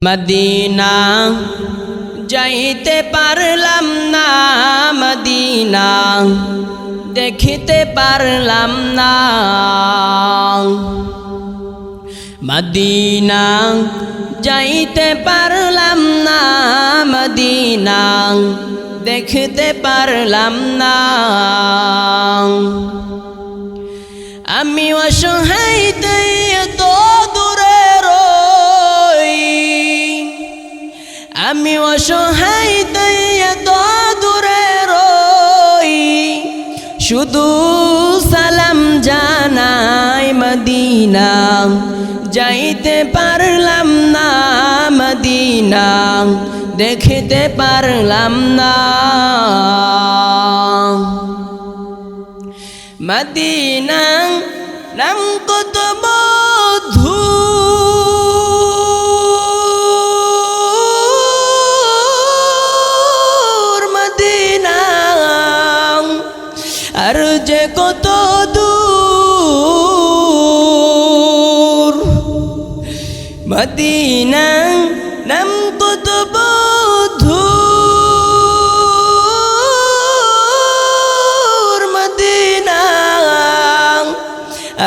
Medina যাইতে পারলাম না, মদিনা দেখিতে পারলাম না। মদিনা যাইতে পারলাম না, মদিনা দেখতে পারলাম না। আমি অসহায় এত দূরে রই, আমি অসহায় এত দূরে রই, শুধু সালাম জানাই মদিনা যাইতে পারলাম না, মদিনা দেখতে পারলাম না। মদিনা নাম কত মধুর, মদিনা আর যে কত দূর। মদিনা নাম কত মধুর, মদিনা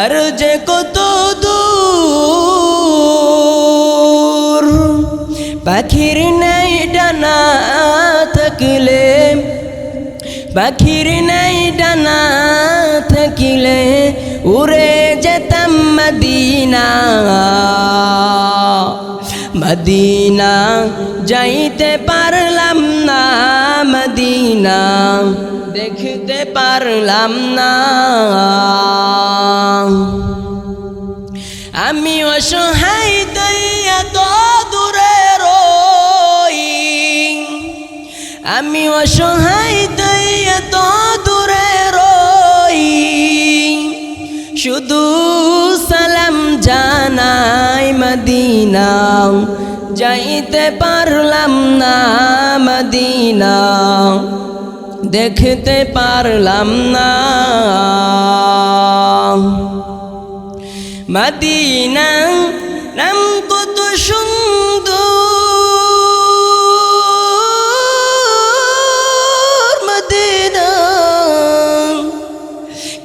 আর যে কত দূর। পাখির নাই ডানা থাকলে, পাখির নাই ডানা থাকিলে উড়ে যেতাম মদিনা। মদিনা যাইতে পারলাম না, মদিনা দেখতে পারলাম না। আমি অসহায় এত দূরে রই, আমি অসহায় এত দূরে রই, শুধু সালাম জানাই মদিনা যাইতে পারলাম না, মদিনা দেখতে পারলাম না। মদিনা নাম কত সুন্দর, মদিনা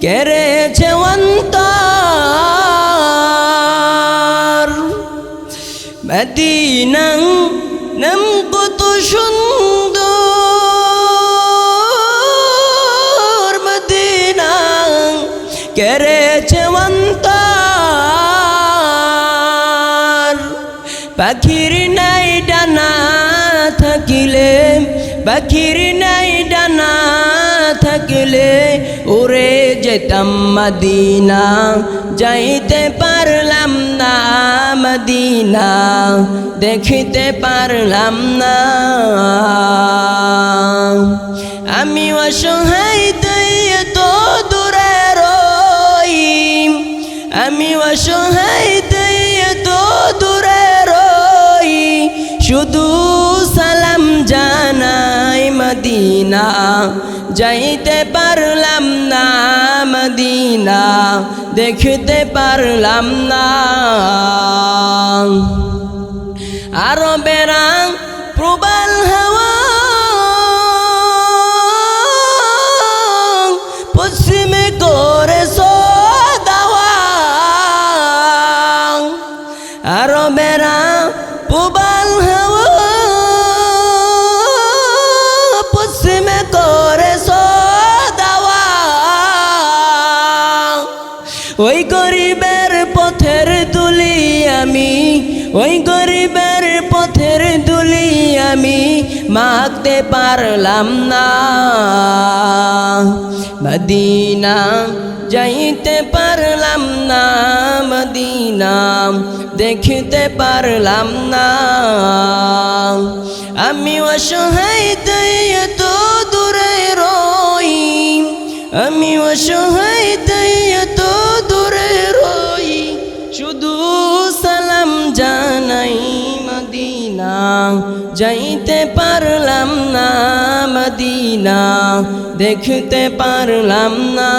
কেড়েছে অন্তর। মদিনা নাম কত সুন্দর, মদিনা কেড়েছে অন্তর। পাখির নাই ডানা থাকিলে, পাখির নাই ডানা থাকিলে উড়ে যেতাম মদিনা যাইতে পারলাম না, মদিনা দেখিতে পারলাম না। আমি অসহায় এত দূরে রই, আমি অসহায় এত দূরে রই, শুধু সালাম জানাই মদিনা যাইতে পারলাম না, মদিনা দেখতে পারলাম না। আরবেরা প্রবাল হাওয়া পশ্চিমে করে দাওয়া, আরবেরা প্রবাল হাওয়া পশ্চিমে করে দাওয়া। ওই গরিবের পথের দুলি আমি, ওই গরিবের পথের দুলি আমি মাখতে পারলাম না। মদিনা যাইতে পারলাম না, মদিনা দেখতে পারলাম না। আমি অসহায় এত দূরে রই, আমি অসহায় এত দূরে রই, শুধু সালাম জানাই মদিনা যাইতে পারলাম না, মদিনা দেখতে পারলাম না।